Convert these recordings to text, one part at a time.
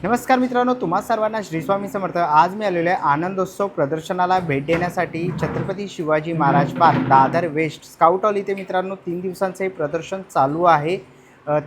नमस्कार मित्रांनो, तुम्हा सर्वांना श्री स्वामी समर्थ। आज मी आलेलो आहे आनंदोत्सव प्रदर्शनाला भेट देण्यासाठी Chhatrapati Shivaji Maharaj park Dadar west scout hall इथे मित्रांनो 3 दिवसांचे हे प्रदर्शन चालू आहे।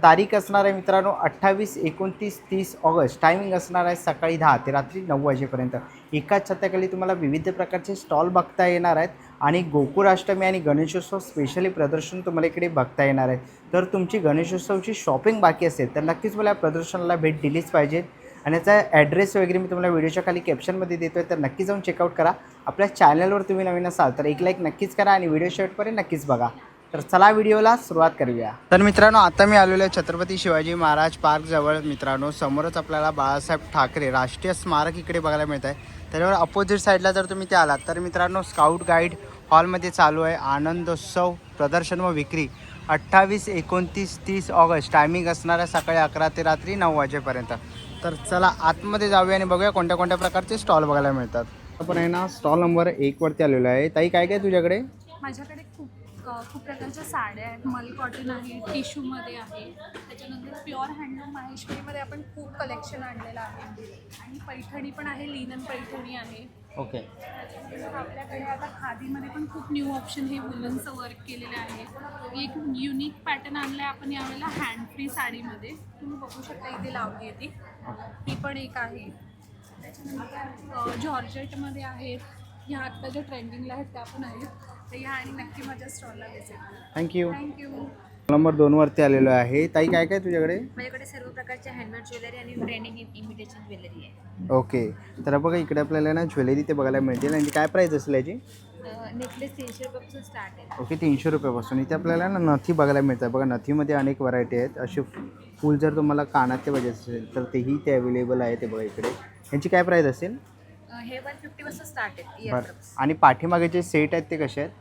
तारीख असणार आहे मित्रांनो 28, 29, 30 ऑगस्ट। टायमिंग असणार आहे सकाळी 10 ते रात्री 9 वाजेपर्यंत। एकाच छताखाली तुम्हाला विविध प्रकारचे स्टॉल बघता येणार आहेत आणि गोकुळाष्टमी आणि गणेशोत्सव स्पेशली प्रदर्शन तुम्हाला इकडे बघता येणार आहे। तर तुमची गणेशोत्सवची शॉपिंग बाकी असेल तर नक्कीच मला या प्रदर्शनाला भेट दिलीच पाहिजे आणि याचा ॲड्रेस वगैरे मी तुम्हाला व्हिडिओच्या खाली कॅप्शनमध्ये देतो आहे, तर नक्की जाऊन चेकआउट करा। आपल्या चॅनलवर तुम्ही नवीन असाल तर एक लाईक नक्कीच करा आणि व्हिडिओ शेवटपर्यंत नक्कीच बघा। तर चला व्हिडिओला सुरुवात करूया। तर मित्रांनो, आता मी आलेलो आहे छत्रपती शिवाजी महाराज पार्क जवळ। मित्रांनो, समोरच आपल्याला बाळासाहेब ठाकरे राष्ट्रीय स्मारक इकडे बघायला मिळत आहे। त्याच्यावर अपोजिट साईडला जर तुम्ही ते आलात तर मित्रांनो स्काउट गाईड हॉलमध्ये चालू आहे आनंदोत्सव प्रदर्शन व विक्री 28, 29, 30 ऑगस्ट। टायमिंग असणार आहे सकाळी 11 ते रात्री 9 वाजेपर्यंत। तर चला आतमध्ये जाऊया आणि बघूया कोणत्या कोणत्या प्रकारचे स्टॉल बघायला मिळतात। आपण आहे ना स्टॉल नंबर 1 वरती आलेलो आहे। ताई, काय काय तुझ्याकडे? माझ्याकडे खूप प्रकारच्या साड्या आहेत। मल कॉटन आहे, टिश्यूमध्ये आहे, त्याच्यानंतर प्युअर हँडलूम माहेश्वरीमध्ये आपण खूप कलेक्शन आणलेलं आहे आणि पैठणी पण आहे, लिनन पैठणी आहे। ओके। त्याच्यानंतर आपल्याकडे आता खादीमध्ये पण खूप न्यू ऑप्शन हे वुलनचं वर्क केलेलं आहे। एक युनिक पॅटर्न आणलं आहे आपण यावेळेला हँड फ्री साडीमध्ये, तुम्ही बघू शकता इथे लावली आहे ती पण एक आहे। त्याच्यानंतर जॉर्जेटमध्ये आहेत, ह्या आत्ता ज्या ट्रेंडिंगला आहेत त्या पण आहेत। तर ह्या आणि नक्की माझ्या स्टॉलला व्हिजिट करा। थँक्यू। थँक्यू। नंबर 2 वरती आलेलो आहे। ताई, काय काय तुझ्याकडे? माझ्याकडे सर्व प्रकारच्या हँडमेड ज्वेलरी आणि ट्रेंडिंग इमिटेशन ज्वेलरी आहे। ओके। तर बघा इकडे आपल्याला ना ज्वेलरी ते बघायला मिळतील आणि काय प्राईस असेल याची? नेकलेस 300 रुपयापासून स्टार्ट आहे। ओके, 300 रुपयापासून। इथे आपल्याला ना नथी बघायला मिळतात। बघा नथीमध्ये अनेक व्हरायटी आहेत। असे फूल जर तुम्हाला कानातले पाहिजे असेल तर तेही ते अवेलेबल आहे। ते बघा इकडे यांची काय प्राईस असेल? हे 150 पासून स्टार्ट आहे बरं। इयरड्रप्स। आणि पाठीमागे जे सेट आहेत ते कसे आहेत?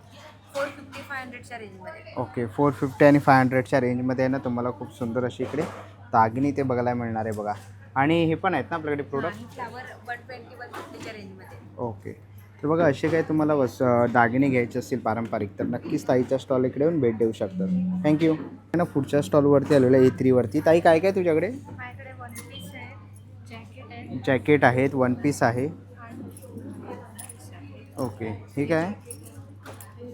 450 500च्या रेंजमध्ये। ओके, 450 आणि 500च्या रेंजमध्ये आहे ना तुम्हाला खूप सुंदर अशी इकडे दागिने ते बघायला मिळणार आहे बघा। आणि हे पण आहेत ना आपल्याकडे प्रोडक्ट? फ्लावर 120 150च्या रेंजमध्ये। ओके। तर बघा असे काही तुम्हाला दागिने घ्यायचे असतील पारंपरिक तर नक्कीच ताईच्या स्टॉल इकडे येऊन भेट देऊ शकतात। थँक्यू। ना पुढच्या स्टॉलवरती आलेलं आहे A3 वरती। ताई, काय काय तुझ्याकडे? माझ्याकडे वन पीस आहे, जॅकेट आहे, जॅकेट आहेत, वन पीस आहे। ओके, ठीक आहे।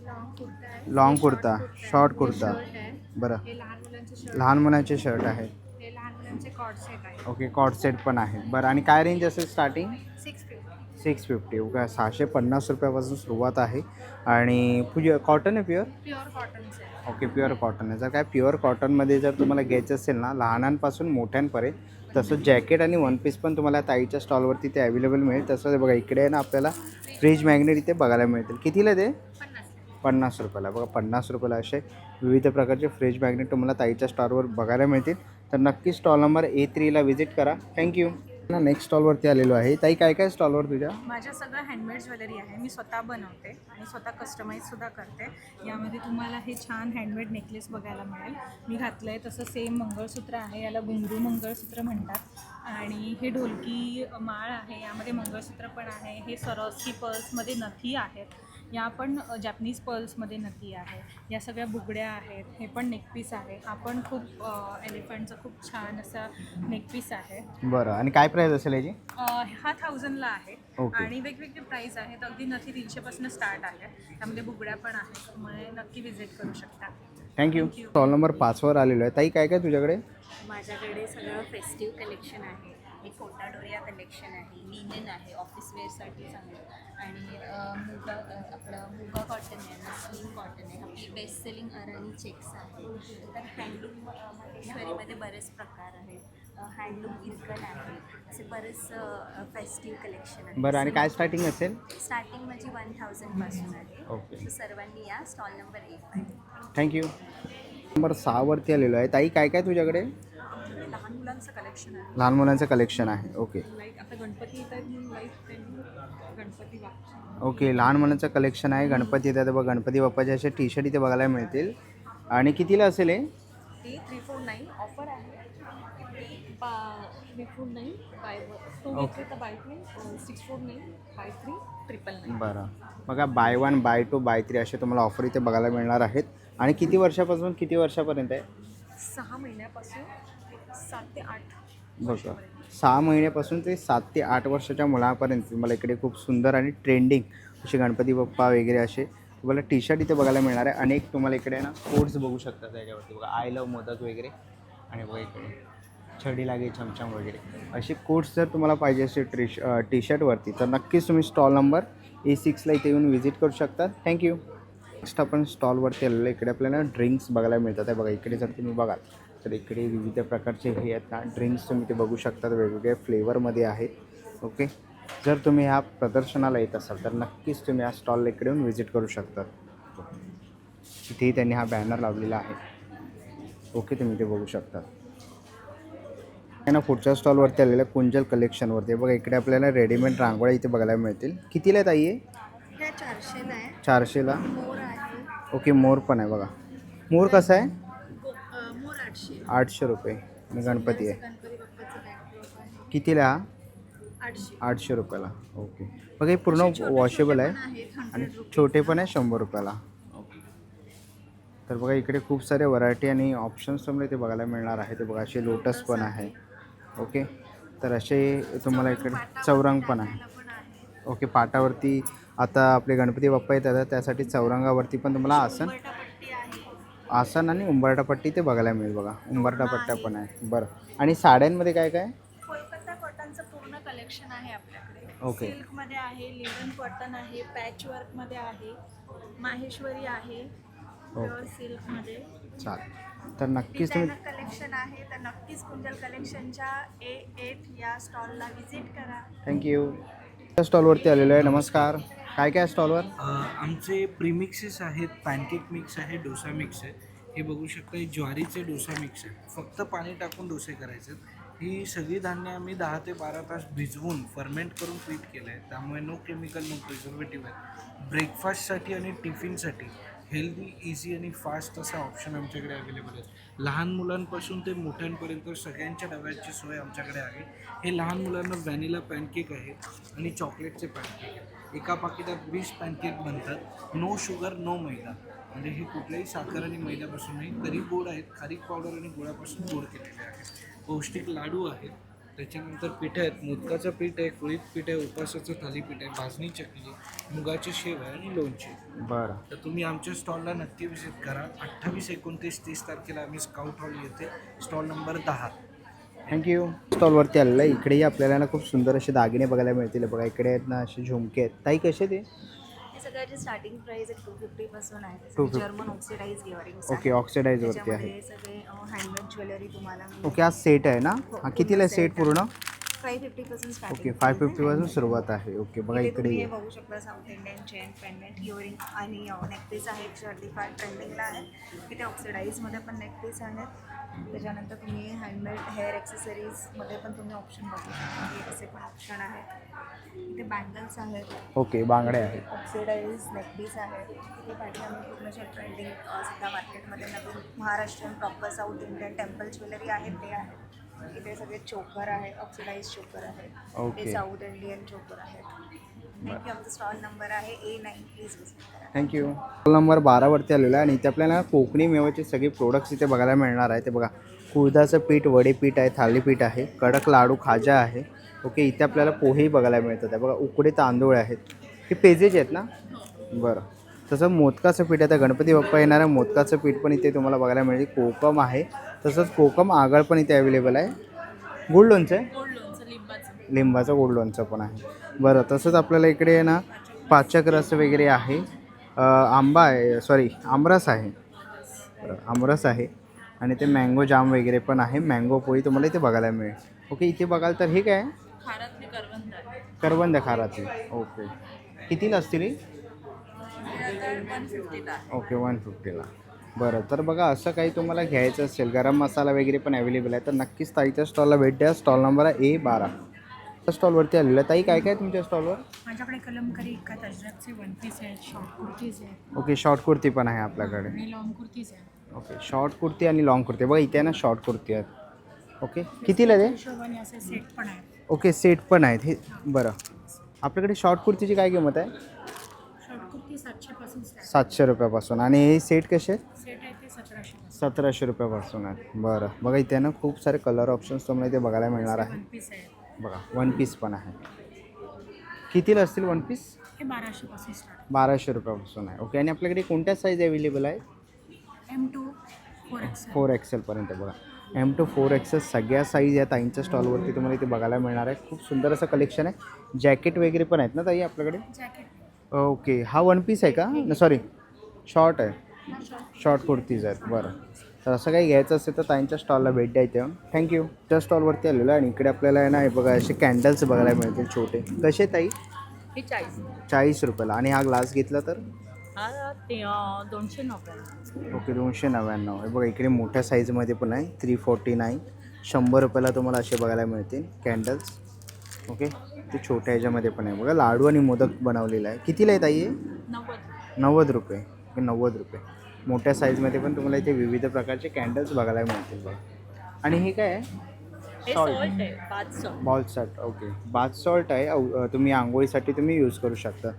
लॉंग कुर्ता आहे, long kurta, short kurta. Shirt आहे, बरं। हे लहान मुलांचे शर्ट, लहान मुलांचे शर्ट आहेत। हे लहान मुलांचे कॉर्ड सेट आहे। ओके, कॉट सेट पण आहे। बरं, आणि काय रेंज असेल स्टार्टिंग? 650। 650। ओके, 650 रुपयापासून सुरुवात आहे। आणि कॉटन आहे प्युअर? प्युअर कॉटनचे आहे। ओके, प्युअर कॉटन आहे। जर काय प्युअर कॉटनमध्ये जर तुम्हाला घ्यायचं असेल ना लहानांपासून मोठ्यांपर्यंत तसं जॅकेट आणि वन पीस पण तुम्हाला ताईच्या स्टॉलवरती ते अवेलेबल मिळेल। तसं बघा इकडे आहे ना आपल्याला फ्रीज मॅग्नेट इथे बघायला मिळतील। कितीला ते? 50 रुपयाला। बघा 50 रुपयाला असे विविध प्रकारचे फ्रीज मॅग्नेट तुम्हाला ताईच्या स्टॉलवर बघायला मिळतील। तर नक्की स्टॉल नंबर A3ला व्हिजिट करा। थँक्यू। नेक्स्ट स्टॉलवरती आलेलो आहे। ताई, काय काय स्टॉलवर तुझ्या? माझ्या सगळं हँडमेड ज्वेलरी आहे, मी स्वतः बनवते आणि स्वतः कस्टमाइजसुद्धा करते। यामध्ये तुम्हाला हे छान हँडमेड नेकलेस बघायला मिळेल, मी घातलं आहे तसं सेम मंगळसूत्र आहे, याला घुंगरू मंगळसूत्र म्हणतात। आणि हे ढोलकी माळ आहे, यामध्ये मंगळसूत्र पण आहे। हे सरस्की पर्ल्समध्ये नथी आहेत, या पण जॅपनीज पर्ल्समध्ये नथी आहे। या सगळ्या बुगड्या आहेत, हे पण नेकपीस आहे। हा पण खूप एलिफंटचा खूप छान असा नेकपीस आहे। बरं, आणि काय प्राईस असेल याची? हा 1000ला आहे। ओके। आणि वेगवेगळे प्राईस आहेत, अगदी नथी 300 पासून स्टार्ट आहे, त्यामध्ये बुगड्या पण आहेत, त्यामुळे नक्की व्हिजिट करू शकता। थँक्यू। स्टॉल नंबर 5 वर आलेलो आहे। ताई, काय काय तुझ्याकडे? माझ्याकडे सगळं फेस्टिव्ह कलेक्शन आहे। एक कोटा डोरिया कलेक्शन आहे, लिनन आहे, ऑफिस वेअरसाठी चांगलं, आणि मुगा कॉटन आहे, मस्लिन कॉटन आहे, आपली बेस्ट सेलिंग अराणी चेक्स आहे। तर हँडलूम माहेश्वरीमध्ये बरेच प्रकार आहेत, हँडलूम इरकन आहे, असे बरेच फेस्टिव्ह कलेक्शन आहे। बरं, आणि काय स्टार्टिंग असेल? स्टार्टिंग माझी 1000 पासून आहे। ओके। तर सर्वांनी या स्टॉल नंबर 1 आहे। थँक्यू। नंबर 6 वरती आलेलो आहे। ताई, काय काय तुझ्याकडे? आमच्याकडे लहान मुलांचं कलेक्शन आहे, लहान मुलांचं कलेक्शन आहे। ओके। लाईक आता गणपती येत आहेत म्हणून गणपती बाप्पा। ओके, लहान मुलांचं कलेक्शन आहे। गणपती येतात बघा, गणपती बाप्पाचे असे टी शर्ट इथे बघायला मिळतील। आणि कितीला असेल हे? हे 349 ऑफर आहे, 349 बाय 2 ओके। घेतले तर बाय 2 649 बाय 3 999। बरं, बघा बाय 1 बाय 2 बाय 3 असे तुम्हाला ऑफर इथे बघायला मिळणार आहेत। आणि किती वर्षापासून किती वर्षापर्यंत आहे? 6 महिन्यापासून 7 ते 8 बघा 6 महिन्यापासून ते 7 ते 8 वर्षाच्या मुलांपर्यंत तुम्हाला इकडे खूप सुंदर आणि ट्रेंडिंग असे गणपती बाप्पा वगैरे असे तुम्हाला टी शर्ट इथे बघायला मिळणार आहे. अनेक तुम्हाला इकडे ना कोड्स बघू शकता त्याच्यावरती बघा आय लव्ह मोदक वगैरे आणि बघा इकडे छडी लागे छमछम वगैरे असे कोड्स जर तुम्हाला पाहिजे असेल टी शर्टवरती तर नक्कीच तुम्ही स्टॉल नंबर A6ला इथे येऊन व्हिजिट करू शकता. थँक्यू. नेक्स्ट आपण स्टॉलवरती आलेलो इकडे आपल्याला ड्रिंक्स बघायला मिळतात आहे बघा. इकडे जर तुम्ही बघाल तर इकडे विविध प्रकारचे हे आहेत ना ड्रिंक्स तुम्ही ते बघू शकता वेगवेगळ्या फ्लेवरमध्ये आहेत. ओके, जर तुम्ही ह्या प्रदर्शनाला येत असाल तर नक्कीच तुम्ही या स्टॉलला इकडे येऊन व्हिजिट करू शकता. इथेही त्यांनी हा बॅनर लावलेला आहे. ओके, तुम्ही ते बघू शकता. ना पुढच्या स्टॉलवरती आलेल्या कुंजल कलेक्शनवरती बघा इकडे आपल्याला रेडीमेड रांगोळ्या इथे बघायला मिळतील. कितीला आहे ताई? ह्या 400ला आहे. 400ला. मोर आहे. ओके, मोर पण आहे बघा. मोर कसं आहे? मोर 800. 800 रुपये. आणि गणपती आहे गणपती बाप्पाचं बॅकड्रॉप आहे. कितीला? 800. 800 रुपयाला. ओके, बघा हे पूर्ण वॉशेबल आहे आणि छोटे पण आहे 100 रुपयाला. ओके, तर बघा इकडे खूप सारे व्हरायटी आणि ऑप्शन्स तुम्हाला इथे बघायला मिळणार आहे. ते बघा असे लोटस पण आहे. ओके, तर असे तुम्हाला इकडे चौरंग पण आहे. ओके, पाटावरती आता आपले गणपती बाप्पा येतात त्यासाठी चौरंगावरती पण तुम्हाला आसन आणि उंबरठा पट्टी ते बघायला मिळेल बघा. उंबरठा पट्ट्या पण आहे. बरं, आणि साड्यांमध्ये काय काय? कोलकाता कॉटनचं पूर्ण कलेक्शन आहे आपल्याकडे. ओके. सिल्कमध्ये आहे, लिनन कॉटन आहे, पॅच वर्कमध्ये आहे, माहेश्वरी आहे, प्युअर सिल्कमध्ये. चालेल, तर नक्कीच तुम्ही कलेक्शन आहे. तर नक्कीच कुंजल कलेक्शनच्या A8 या स्टॉलला व्हिजिट करा. थँक्यू. स्टॉलवरती आलेलो आहे. नमस्कार, काय काय स्टॉलवर? आमचे प्रीमिक्सेस आहेत, पॅनकेक मिक्स आहे, डोसा मिक्स आहे. हे बघू शकता, हे ज्वारीचे डोसा मिक्स आहे. फक्त पाणी टाकून डोसे करायचे आहेत. ही सगळी धान्य आम्ही 10 ते 12 तास भिजवून फर्मेंट करून पीठ केलं आहे. त्यामुळे नो केमिकल, नो प्रिझर्वेटिव्ह आहे. ब्रेकफास्टसाठी आणि टिफिनसाठी हेल्दी, इझी आणि फास्ट असा ऑप्शन आमच्याकडे अवेलेबल आहे. लहान मुलांपासून ते मोठ्यांपर्यंत सगळ्यांच्या डब्याची सोय आमच्याकडे आहे. हे लहान मुलांना व्हॅनिला पॅनकेक आहे आणि चॉकलेटचे पॅनकेक आहे. एका पाकिटात 20 पॅनकेक बनतात. नो शुगर, नो मैदा. म्हणजे हे कुठल्याही साखर आणि मैद्यापासून नाही, तरी गोड आहेत. खारीक पावडर आणि गुळापासून गोड केलेले आहेत. पौष्टिक लाडू आहेत. त्याच्यानंतर पीठ आहेत. मोदकाचं पीठ आहे, कुळीत पीठ आहे, उपासाचं थालीपीठ आहे, भाजणी चकली, मुगाची शेव आहे आणि लोणची. बरं, तर तुम्ही आमच्या स्टॉलला नक्की व्हिजिट करा. 28, 29, 30 तारखेला आम्ही स्काउट हॉल येते, स्टॉल नंबर 10. थँक्यू. स्टॉलवरती आलेलं आहे. इकडेही आपल्याला ना खूप सुंदर असे दागिने बघायला मिळतील बघा. इकडे आहेत ना असे झुमके आहेत. ताई कसे ते? हे सगळ्याची स्टार्टिंग प्राइस 250 पासून आहे. 250. German oxidise earrings. ओके, ऑक्सिडाईजवरती आहे. हे सगळे हँडमेड ज्वेलरी तुम्हाला ओके, हा सेट आहे ना? हा कितीला आहे सेट पूर्ण? 550 पासून स्टार्टिंग. ओके, 550 पासून सुरुवात आहे. ओके, बघा इकडे तुम्ही हे बघू शकता. South Indian chain, pendant, earring आणि नेकपीस आहेत. सर्टिफाईड ट्रेंडिंगला आहेत. इथे ऑक्सिडाईजमध्ये पण नेकपीस आहेत. त्याच्यानंतर तुम्ही हँडमेड हेअर ॲक्सेसरीजमध्ये पण तुम्ही ऑप्शन बघू शकता. हे असे पण ऑप्शन आहेत. इथे बँगल्स आहेत. ओके, बांगडे आहेत. ऑक्सिडाईज नेकपीस आहेत. इथे पाठी आम्ही पूर्णच्या ट्रेंडिंग सध्या मार्केटमध्ये नवीन Maharashtrian proper South Indian temple jewellery आहेत ते आहेत. इथे सगळे चोकर आहे, ऑक्सिडाईज चोकर आहे. ओके. हे साऊथ इंडियन चोकर आहेत. थँक्यू. आमचा स्टॉल नंबर आहे A9. प्लीज विजिट करा. थँक्यू. स्टॉल नंबर 12वरती आलेलो आहे आणि इथे आपल्याला कोकणी मेवाचे सगळे प्रोडक्ट्स इथे बघायला मिळणार आहे. ते बघा, कुळदाचं पीठ, वडेपीठ आहे, थालीपीठ आहे, कडक लाडू, खाजा आहे. ओके, इथे आपल्याला पोहेही बघायला मिळतात आहे बघा. उकडे तांदूळ आहेत. हे पेजेस आहेत ना? बरं, तसं मोदकाचं पीठ आहे. आता गणपती बाप्पा येणार आहे, मोदकाचं पीठ पण इथे तुम्हाला बघायला मिळेल. कोकम आहे, तसंच कोकम आगळ पण इथे अवेलेबल आहे. गुळ लोणचं आहे, लिंबाचं गुळ लोणचं पण आहे. बरं, तसंच आपल्याला इकडे ना पाचक रस वगैरे आहे. आंबा आहे, सॉरी आमरस आहे. बरं, आमरस आहे आणि ते मँगो जाम वगैरे पण आहे. मँगो पोळी तुम्हाला इथे बघायला मिळेल. ओके, इथे बघाल तर हे काय? करवंद खारातली. ओके, कितीला असतील ही? ओके, 150ला. बरं, तर बघा असं काही तुम्हाला घ्यायचं असेल, गरम मसाला वगैरे पण अवेलेबल आहे, तर नक्कीच ताईच्या स्टॉलला भेट द्या. स्टॉल नंबर आहे A12. स्टॉलवरती आलेलं आहे. ताई काय काय तुमच्या स्टॉलवर? माझ्याकडे कलमकारी इक्कत अजरकचे वन पीस आहेत, शॉर्ट कुर्तीज आहेत ओके, शॉर्ट कुर्ती पण आहे आपल्याकडे. आणि लॉंग कुर्तीज आहेत. ओके, शॉर्ट कुर्ती आणि लॉंग कुर्ती बघा इथे ना शॉर्ट कुर्ती आहेत. ओके, कितीला ते? हिशोबाने असे सेट पण आहेत. ओके, सेट पण आहेत हे. बरं, आपल्याकडे शॉर्ट कुर्तीची काय किंमत आहे? शॉर्ट कुर्ती 700 पासून स्टार्ट. 700 रुपयापासून. आणि हे सेट कसे आहेत? सेट आहे ते 1700 पासून. 1700 रुपयापासून आहे. बरं बघा इथे ना खूप सारे कलर ऑप्शन्स तुम्हाला इथे बघायला मिळणार आहे. वन पीस आहे. बघा वन पीस पण आहे. कितीला असतील वन पीस? हे 1200 पासून स्टार्ट. 1200 रुपयापासून आहे. ओके. आणि आपल्याकडे कोणत्या साईज अवेलेबल आहे? M2 4XL. 4XL पर्यंत बघा. M to 4XL सगळ्या साईज या ताईंच्या स्टॉलवरती तुम्हाला इथे बघायला मिळणार आहे. खूप सुंदर असं कलेक्शन आहे. जॅकेट वगैरे पण आहेत ना ताई आपल्याकडे? Jacket okay. हा वन पीस आहे का? सॉरी शॉर्ट आहे. शॉर्ट कुर्तीज आहेत. बरं. तर असं काही घ्यायचं असेल तर ताईंच्या स्टॉलला भेट द्यायचं. थँक्यू. त्या स्टॉलवरती आलेलो आहे आणि इकडे आपल्याला आहे ना हे बघा असे कॅन्डल्स बघायला मिळतील छोटे. कसे ताई? हे 40. 40 रुपयाला. आणि हा ग्लास घेतला तर? हा ते 290. ओके 299 आहे. बघा इकडे मोठ्या साईजमध्ये पण आहे 349. 100 रुपयाला तुम्हाला असे बघायला मिळतील कॅन्डल्स. ओके. ते छोट्या ह्याच्यामध्ये पण आहे बघा. लाडू आणि मोदक बनवलेला आहे. कितीला आहे ताई? 90. 90 रुपये. 90 रुपये. मोठ्या साईजमध्ये पण तुम्हाला इथे विविध प्रकारचे कॅन्डल्स बघायला मिळतील बघा. आणि हे काय आहे? हे सॉल्ट. सॉल्ट आहे, bath salt. Ball salt. Okay. Bath salt आहे. तुम्ही आंघोळीसाठी तुम्ही यूज करू शकता.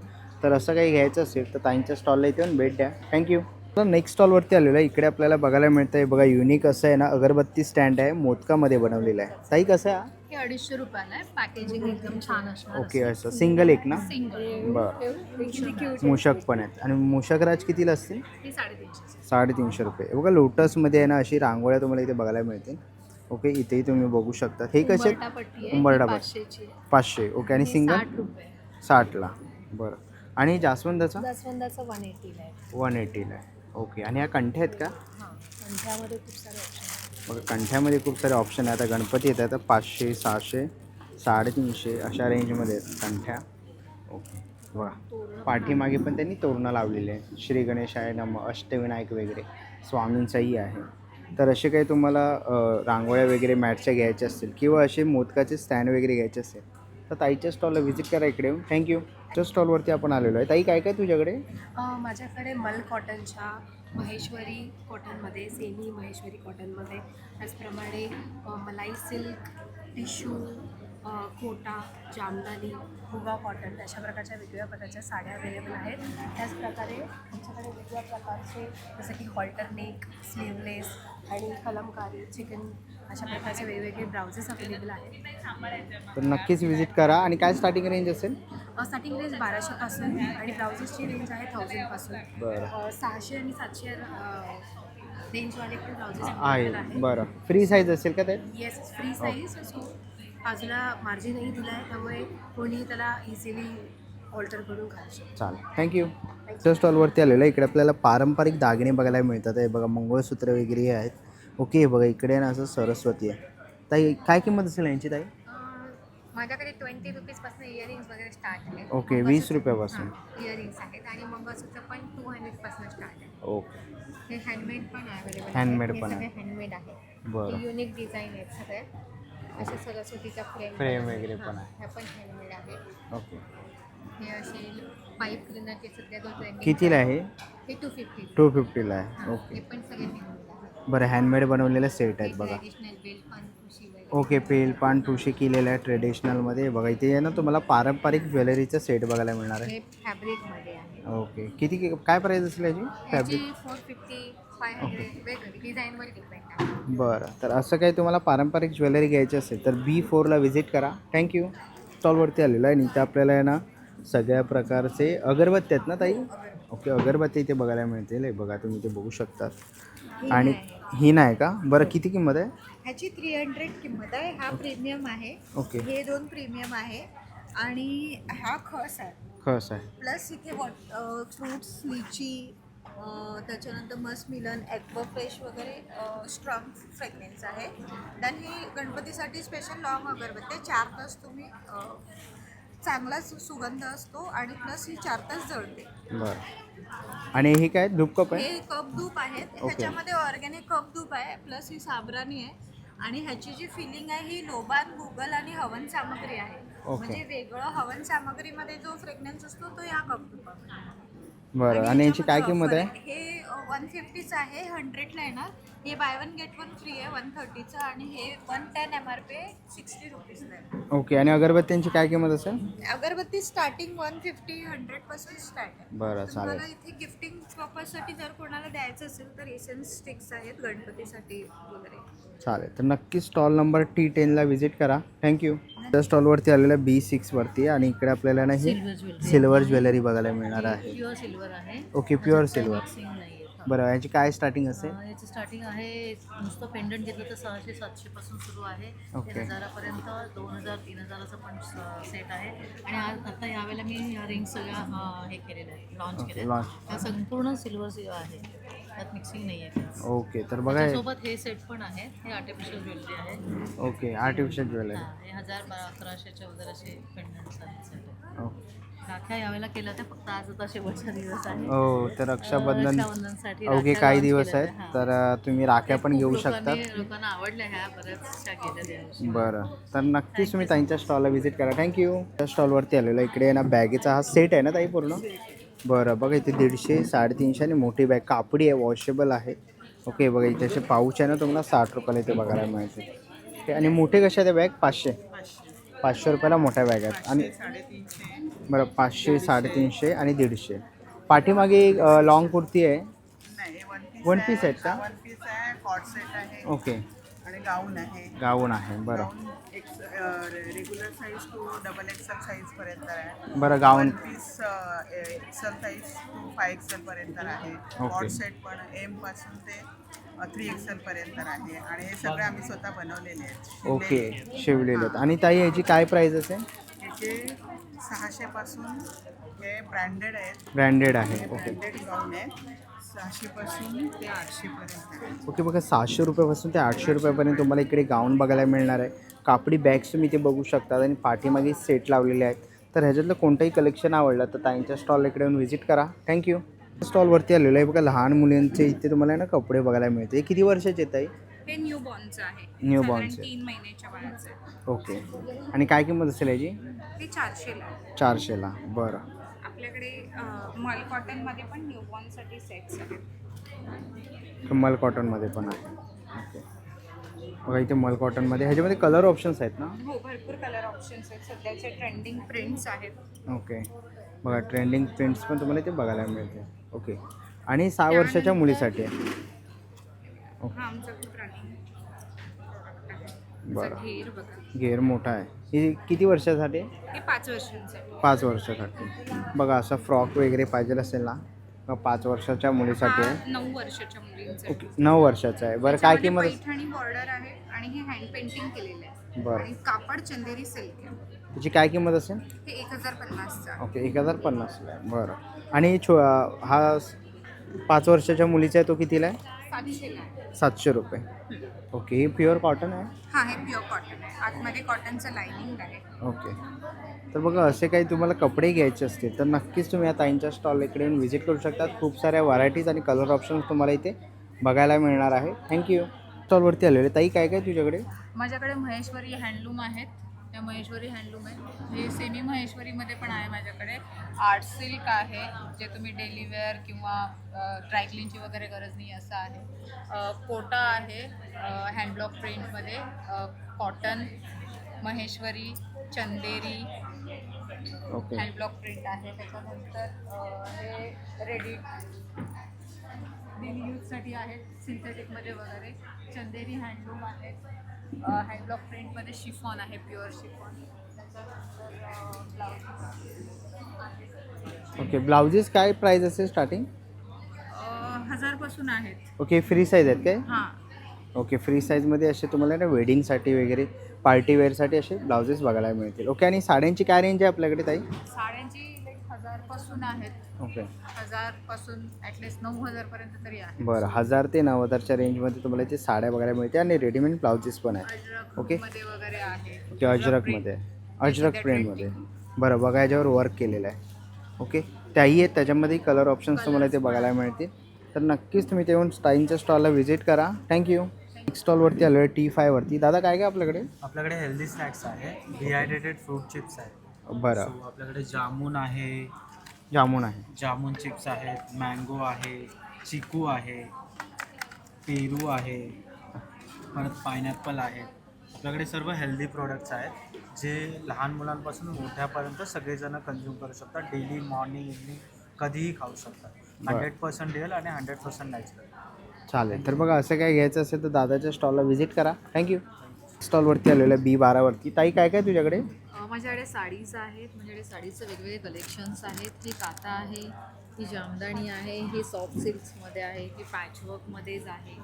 तर असं काही घ्यायचं असेल तर ताईंच्या स्टॉलला इथे येऊन भेट द्या. थँक्यू. तर नेक्स्ट स्टॉलवरती आलेलं आहे. इकडे आपल्याला बघायला मिळतं आहे बघा युनिक असं आहे ना अगरबत्ती स्टँड आहे मोदकामध्ये बनवलेलं आहे. ताई कसं आहे? हे 250 रुपयाला आहे. पॅकेजिंग एकदम छान असणार. ओके असं सिंगल एक ना? सिंगल. बरं. मूषक पण आहेत. आणि मूषक राज कितीला असतील? हे 350. 350 रुपये. बघा लोटसमध्ये आहे ना अशी रांगोळ्या तुम्हाला इथे बघायला मिळतील. ओके. इथेही तुम्ही बघू शकता. हे कसे? उंबरठा पट्टी आहे. उंबरठा ही पट्टी. 500 ची आहे. 500. ओके. आणि हे सिंगल? 60 रुपये. 60ला. बरं. आणि जास्वंदाचा? जास्वंदाचं 180 आहे. 180ला आहे. ओके. आणि ह्या कंठ्या आहेत का? हां, त्यांच्यामध्ये खूप सारे ऑप्शन आहेत. बघा कंठ्यामध्ये खूप सारे ऑप्शन आहे. आता गणपती येतात तर 500, 600, 350 अशा रेंजमध्ये आहेत कंठ्या. ओके. बघा पाठीमागे पण त्यांनी तोरणं लावलेले आहे. श्री गणेशाय नमः, अष्टविनायक वगैरे स्वामींचाही आहे. तर असे काही तुम्हाला रांगोळ्या वगैरे मॅटच्या घ्यायच्या असतील किंवा असे मोदकाचे स्टँड वगैरे घ्यायचे असेल तर ताईच्या स्टॉलला व्हिजिट करा इकडे येऊन. थँक्यू. त्या स्टॉलवरती आपण आलेलो आहे. ताई काय काय तुझ्याकडे? माझ्याकडे मल कॉटनच्या महेश्वरी कॉटनमध्ये, सेमी महेश्वरी कॉटनमध्ये, त्याचप्रमाणे मलाई सिल्क, टिश्यू, कोटा, जामदानी, मुगा कॉटन अशा प्रकारच्या वेगवेगळ्या प्रकारच्या साड्या अवेलेबल आहेत. त्याचप्रकारे आमच्याकडे वेगवेगळ्या प्रकारचे जसं की हॉल्टर नेक, स्लीवलेस आणि कलमकारी, चिकन अशा प्रकारचे वेगवेगळे ब्लाउजेस अवेलेबल आहेत. तर नक्कीच व्हिजिट करा. आणि काय स्टार्टिंग रेंज असेल? स्टार्टिंग रेंज 1200पासून आणि ब्लाउजेसची रेंज आहे 1000पासून. बरं 600 आणि 700 रेंजवाले पण ब्लाउजेस आहे. अवेलेबल आहेत. बरं. फ्री साईज असेल का त्यात? Yes, free size. सो बाजूला मार्जिनही दिलं आहे, त्यामुळे कोणी त्याला इझिली ऑल्टर करून घालू शकतो. चालेल. थँक्यू. त्या स्टॉलवरती आलेलं आहे. इकडे आपल्याला पारंपरिक दागिने बघायला मिळतात. हे बघा मंगळसूत्र वगैरे आहेत. ओके. बघा इकडे ना असं सरस्वती आहे. ताई काय किंमत असेल यांची ताई? माझ्याकडे 20 रुपीजपासून इयरिंग्स वगैरे स्टार्ट आहे. ओके. 20 रुपयापासून. इयरिंग्स आहेत आणि मंगळसूत्र पण 200पासून स्टार्ट आहे. ओके. हे हँडमेड पण अवेलेबल. Handmade पण आहे. सगळे हँडमेड आहे. बरं. युनिक डिझाईन आहेत सगळे. असे सरस्वतीच्या फ्रेम वगैरे पण आहे. ह्या पण हँडमेड आहे. ओके. हे असे पाईप क्लिनरचे सध्या जो ट्रेंडिंग कितीला आहे? हे 250. 250ला आहे. ओके. हे पण सगळे हँडमेड आहे. बरं हँडमेड बनवलेले सेट आहेत बघा. ट्रेडिशनल बेल्ट पण खुशी वगैरे. ओके. पेल पान ठुशी केलेलं आहे ट्रेडिशनलमध्ये. बघा इथे आहे ना तुम्हाला पारंपरिक ज्वेलरीचं सेट बघायला मिळणार आहे. हे फॅब्रिकमध्ये आहे. ओके. किती काय प्राईस असेल याची फॅब्रिक? याची 450, 500 वेगळी डिझाईनवर डिपेंड आहे. बरं. तर असं काही तुम्हाला पारंपरिक ज्वेलरी घ्यायची असेल तर B4ला व्हिजिट करा. थँक्यू. स्टॉलवरती आलेलं आहे आणि इथं आपल्याला आहे ना सगळ्या प्रकारचे अगरबत्ती आहेत ना ताई? ओके. अगरबत्ती इथे बघायला मिळतील. हे बघा तुम्ही ते बघू शकतात. आणि ही नाही का? बरं किती किंमत आहे? ह्याची 300 किंमत आहे. हा प्रीमियम आहे. ओके. हे 2 प्रीमियम आहे आणि हा खस आहे. खस आहे. प्लस इथे फ्रूट्स, लिची, त्याच्यानंतर मस्क मिलन, ॲक्वा फ्रेश वगैरे स्ट्रॉंग फ्रेग्रन्स आहे. देन ही गणपतीसाठी स्पेशल लॉंग अगरबत्ती आहे. 4 तास तुम्ही चांगलाच सुगंध असतो आणि प्लस ही 4 तास जळते. बरं. आणि ही काय धूप कप आहे? हे कप धूप आहेत. ह्याच्यामध्ये ऑर्गॅनिक कप धूप आहे, प्लस ही साबराणी आहे आणि ह्याची जी फिलिंग आहे ही लोबान, गुगल आणि हवन सामग्री आहे. म्हणजे वेगळं हवन सामग्रीमध्ये जो फ्रेग्रन्स असतो तो या कप धूपामध्ये. बरं. आणि याची काय किंमत आहे? हे 150चं आहे, 100ला येणार. हे by one get one free आहे 130चं, आणि हे 110 MRP आहे, 60 रुपीजला आहे. ओके. आणि अगरबत्त्यांची काय किंमत असेल? अगरबत्ती स्टार्टिंग 150-100 पासून स्टार्ट आहे. बरं, तुम्हाला चालेल. इथे गिफ्टिंग पर्पजसाठी जर कोणाला द्यायचं असेल तर एसेन्स स्टिक्स आहेत गणपतीसाठी वगैरे. चालेल. तर नक्की स्टॉल नंबर T10ला व्हिजिट करा. थँक्यू. त्या स्टॉलवरती आलेल्या B6वरती, आणि इकडे आपल्याला ना ही सिल्वर ज्वेलरी बघायला मिळणार आहे. प्युअर सिल्वर आहे. Okay, pure silver. मिक्सिंग नाही आहे. बरं, याची काय स्टार्टिंग असेल? याची स्टार्टिंग आहे, नुसतं पेंडंट घेतलं तर 600-700 पासून सुरू आहे. ओके. 1000पर्यंत 2000-3000चा पण सेट आहे. आणि आता यावेळेला मी ह्या रिंग सगळ्या हे केलेल्या आहेत, लॉन्च ओके, केल्या. लॉन्च. ह्या संपूर्ण सिल्वर आहे, त्यात मिक्सिंग नाही आहे. ओके. तर बघा हे. त्याच्यासोबत हे सेट पण आहे. हे आर्टिफिशियल ज्वेलरी आहे. Okay, artificial jewellery. हां, हे 1000-1100च्या वगैरे असे पेंडंट्स आहेत सेट. ओके. राख्या यावेळेला केल्या होत्या, फक्त आज आता शेवटचा दिवस आहे. हो, तर रक्षाबंधन रक्षाबंधनसाठी अवघे राख्या काही launch दिवस केल्या आहेत, होत्या. हां. तर तुम्ही राख्या पण खूप घेऊ लोकांनी- शकतात. लोकांना आवडल्या ह्या बऱ्याचशा गेल्या यावर्षी. बरं, तर नक्कीच तुम्ही ताईंच्या स्टॉलला व्हिजिट करा. थँक्यू. त्या स्टॉलवरती आलेलो इकडे आहे ना, बॅगेचा हा सेट आहे ना ताई पूर्ण? बरं, बघा इथे 150, 350 आणि मोठी बॅग कापडी आहे, वॉशेबल आहे. ओके. बघा इथे असे पाऊच आहे ना, तुम्हाला 60 रुपयाला इथे बघायला मिळते. ओके. आणि मोठे कसे आहे ते बॅग? 500 रुपयाला मोठ्या बॅग आहेत. आणि बरं, 500, 350 आणि 150. पाठीमागे लॉंग कुर्ती आहे. वन पीस आहेत का? वन पीस आहे, कॉट सेट आहे ओके. आणि गाऊन आहे. गाऊन आहे. बरं gown regular size to XXL size पर्यंत आहे. बरं. Gown. One piece XL size to 5XL पर्यंत आहे. कॉट सेट पण एम पासून ते 3XL पर्यंत आहे. आणि हे सगळे आम्ही स्वतः बनवलेले आहेत. ओके, शिवलेले आहेत. आणि ताई याची काय प्राईस असेल? याचे 600 पासून हे ब्रँडेड आहेत. ब्रँडेड आहे. ओके. ब्रँडेड गाऊन आहेत. 600 पासून ते 800 पर्यंत आहे. ओके. बघा 600 रुपयापासून ते 800 रुपयापर्यंत तुम्हाला इकडे गाऊन बघायला मिळणार आहे. कापडी बॅग्स तुम्ही इथे बघू शकता, आणि पाठीमागे सेट लावलेले आहेत. तर ह्याच्यातलं कोणतंही कलेक्शन आवडलं तर ताईंच्या स्टॉल इकडे येऊन व्हिजिट करा. थँक्यू. स्टॉलवरती आलेलं आहे बघा, लहान मुलींचे इथे तुम्हाला ना कपडे बघायला मिळते. किती वर्षाचे आहेत ताई? हे न्यू बॉर्नचं आहे. New साधारण bornचं. 3 महिन्याच्या बाळाचं आहे. ओके. आणि काय किंमत असेल याची? हे 400ला आहे. 400ला. बरं. आपल्याकडे मल कॉटनमध्ये पण न्यू बॉर्नसाठी सेट्स आहेत. मल कॉटनमध्ये पण आहे. ओके. बघा इथे मल कॉटनमध्ये, ह्याच्यामध्ये कलर ऑप्शन्स आहेत ना? हो, भरपूर कलर ऑप्शन्स आहेत. सध्याचे ट्रेंडिंग प्रिंट्स आहेत. ओके. बघा ट्रेंडिंग प्रिंट्स पण तुम्हाला इथे बघायला मिळते. ओके. आणि 6 वर्षाच्या मुलीसाठी आहे. हा आमचा खूप रनिंग प्रोडक्ट आहे. बरं. त्याचा घेर बघा, घेर मोठा आहे. ही किती वर्षासाठी आहे? हे 5 वर्षांचं 5 वर्षासाठी. बघा असा फ्रॉक वगैरे पाहिजे असेल ना, मग 5 वर्षाच्या मुलीसाठी आहे. 9 वर्षाच्या मुलींचं. ओके. 9 वर्षाचा आहे. बरं, काय किंमत असेल? पैठणी बॉर्डर आहे आणि हे हँड पेंटिंग केलेलं आहे. बरं. आणि कापड चंदेरी सिल्क आहे. त्याची काय किंमत असेल? हे 1050चं आहे. ओके. 1050ला आहे. बरं. आणि हा 5 वर्षाच्या मुलीचा आहे, तो कितीला आहे? 700ला आहे. 700 रुपये. ओके. ही प्युअर कॉटन आहे? हा, हे प्युअर कॉटन आहे. आतमध्ये कॉटनचं लाइनिंग आहे. ओके. तर बघा असे काही तुम्हाला कपडे घ्यायचे असतील तर नक्कीच तुम्ही या ताईंच्या स्टॉल इकडे येऊन व्हिजिट करू शकतात. खूप साऱ्या व्हरायटीज आणि कलर ऑप्शन्स तुम्हाला इथे बघायला मिळणार आहे. थँक्यू. स्टॉलवरती आलेले ताई, काय काय तुझ्याकडे? माझ्याकडे महेश्वरी हँडलूम आहेत. त्या महेश्वरी हँडलूम आहेत. हे सेमी महेश्वरीमध्ये पण आहे माझ्याकडे. आर्ट सिल्क आहे, जे तुम्ही डेली वेअर किंवा ड्रायक्लीनची वगैरे गरज नाही असं आहे. कोटा आहे हँडब्लॉक प्रिंटमध्ये. कॉटन, महेश्वरी, चंदेरी ओके. हँडब्लॉक प्रिंट आहे. त्याच्यानंतर हे रेडी डेली यूजसाठी आहेत, सिंथेटिकमध्ये वगैरे. चंदेरी हँडलूम आहेत. हँडब्लॉक प्रिंटमध्ये शिफॉन आहे, प्युअर शिफॉन. त्याच्यानंतर ब्लाउज. ओके. ब्लाउजेस काय प्राईस असेल स्टार्टिंग? 1000 पासून आहेत. ओके. फ्री साईज आहेत काय? हां, ओके. फ्री साईजमध्ये असे तुम्हाला ना वेडिंगसाठी वगैरे पार्टीवेअरसाठी असे ब्लाउजेस बघायला मिळतील. ओके. आणि साड्यांची काय रेंज आहे आपल्याकडे ताई? साड्यांची 1000 पासून आहेत. ओके. 1000 पासून ॲटलिस्ट 9000 पर्यंत तरी आहे. बरं. 1000 ते 9000च्या रेंजमध्ये तुम्हाला इथे साड्या बघायला मिळते आणि रेडीमेड ब्लाउजेस पण आहेत. अजरक ओके. मध्ये वगैरे आहे. ओके. अजरकमध्ये, अजरक प्रिंटमध्ये. बरं. बघा याच्यावर वर्क केलेलं आहे. ओके. त्याही आहेत, त्याच्यामध्ये कलर ऑप्शन्स तुम्हाला इथे बघायला मिळतील. तर नक्कीच तुम्ही ते येऊन ताईंच्या स्टॉलला व्हिजिट करा. थँक्यू. नेक्स्ट स्टॉलवरती आलो आहे T5वरती. दादा काय काय आपल्याकडे? आपल्याकडे हेल्दी स्नॅक्स आहे. डिहायड्रेटेड फ्रूट चिप्स आहे. बरं. So, आपल्याकडे जामून आहे, जामून आहे. जामून चिप्स आहेत, मँगो आहे, चिकू आहे, पेरू आहे, परत पायनॅपल आहे. आपल्याकडे सर्व हेल्दी प्रोडक्ट्स आहेत जे लहान मुलांपासून मोठ्यापर्यंत सगळेजण कंझ्युम करू शकतात. डेली मॉर्निंग इव्हनिंग कधीही खाऊ शकतात. 100% रिअल आणि 100% नॅचरल. चालेल. तर बघा असं काय घ्यायचं असेल तर दादाच्या स्टॉलला व्हिजिट करा. थँक्यू. स्टॉलवरती आलेलं आहे B12वरती. ताई काय काय तुझ्याकडे? माझ्याकडे साडीज आहेत, माझ्याकडे साडीचे वेगवेगळे कलेक्शन्स आहेत. ही काता आहे, ही जामदानी आहे, ही सॉफ्ट सिल्क्समध्ये आहे, ही पॅचवर्कमध्येच आहे.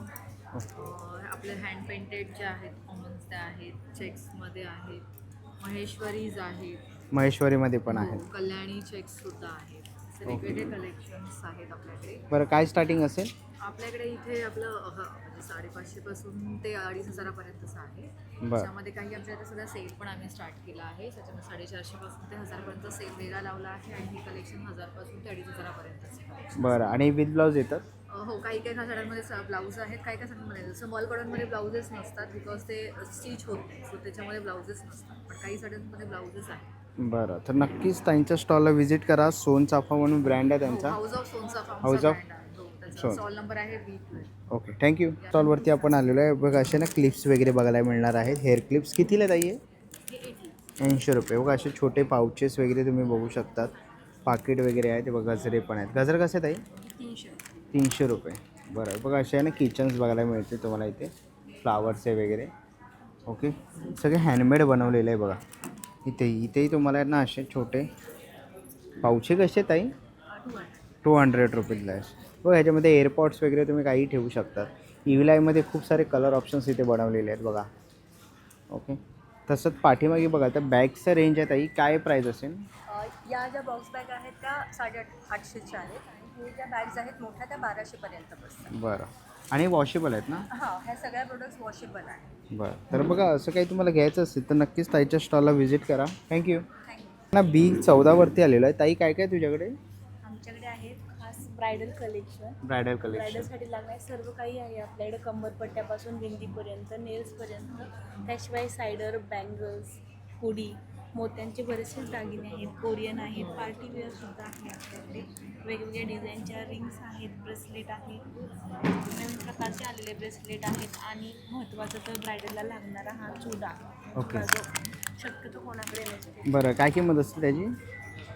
आपले हँड पेंटेड जे आहेत कॉमन्स ते आहेत, चेक्समध्ये आहेत, महेश्वरीज आहेत, महेश्वरीमध्ये पण आहे. कल्याणी चेक्ससुद्धा आहेत. असे वेगवेगळे कलेक्शन्स आहेत आपल्याकडे. बरं काय स्टार्टिंग असेल? आपल्याकडे इथे आपलं म्हणजे 550 पासून ते 2500 पर्यंतचं आहे. बरं. त्यामध्ये काही आमच्या इथे सध्या सेल पण आम्ही स्टार्ट केला आहे. त्याच्यामध्ये 450 पासून ते 1000 पर्यंत सेल वेगळा लावला आहे आणि हे कलेक्शन 1000 पासून ते 2500 पर्यंतचे कलेक्शन. बरं. आणि विथ ब्लाऊज येतात? हो, काही काही साड्यांमध्ये ब्लाऊज आहेत, काही काही साड्यांमध्ये जसं मॉल कॉटनमध्ये ब्लाउजेस नसतात बिकॉज ते स्टिच होत नाही, सो त्याच्यामध्ये ब्लाउजेस नसतात, पण काही साड्यांमध्ये ब्लाउजेस आहेत. बरं. तर नक्कीच त्यांच्या स्टॉलला व्हिजिट करा. सोनचाफा म्हणून ब्रँड आहे त्यांचा. हाऊस ऑफ सोनचाफा हाऊस ऑफ त्याचा सोन. स्टॉल नंबर आहे B12. Okay thank you. स्टॉलवरती आपण आलेलो आहे. बघा असे ना क्लिप्स वगैरे बघायला मिळणार आहेत. हेअर क्लिप्स कितीला ताई आहे? हे 80. 80 रुपये. बघा असे छोटे पाउचेस वगैरे तुम्ही बघू शकतात. पाकिट वगैरे आहे ते बघा. गजरे पण आहेत. गजर कसे ताई? 300 रुपये. बरं. बघा असे आहे ना किचन्स बघायला मिळते तुम्हाला इथे. फ्लावर्सचे वगैरे. ओके सगळे हँडमेड बनवलेले आहे बघा. इथेही तुम्हाला ना असे छोटे पाउचे कसे ताई? 200 रुपीजला आहे. बघा ह्याच्यामध्ये एअरपॉड्स वगैरे तुम्ही काही ठेवू शकतात. EVLIमध्ये खूप सारे कलर ऑप्शन्स इथे बनवलेले आहेत बघा. ओके तसंच पाठीमागे बघा तर बॅगचं रेंज आहे ताई. काय प्राईस असेल? या ज्या बॉक्स बॅग आहेत त्या 850च्या आहेत आणि हे ज्या बॅग्स आहेत मोठ्या त्या 1200पर्यंत बसतात. बरं. आणि वॉशेबल आहेत ना? हां, ह्या सगळ्या प्रोडक्ट्स वॉशेबल आहेत. बरं. तर बघा असं काही तुम्हाला घ्यायचं असेल तर नक्कीच ताईच्या स्टॉलला व्हिजिट करा. थँक्यू. ना B14वरती आलेलो आहे. ताई काय काय तुझ्याकडे? आमच्याकडे आहे खास ब्रायडल कलेक्शन. Bridal collection. ब्रायडलसाठी लागणारे सर्व काही आहे आपल्याकडे. कंबरपट्ट्यापासून बिंदीपर्यंत, नेल्सपर्यंत, त्याशिवाय सायडर, बँगल्स, हुडी, मोत्यांचे बरेचसे दागिने आहेत. कोरियन आहेत, पार्टीवेअरसुद्धा आहे आपल्याकडे. वेगवेगळ्या डिझाईनच्या रिंग्स आहेत, ब्रेसलेट आहेत, नवीन प्रकारचे आलेले ब्रेसलेट आहेत आणि महत्त्वाचं तर ब्रायडलला लागणारा हा चुडा. ओके. जो शक्यतो कोणाकडे नसते. बरं काय किंमत असते त्याची?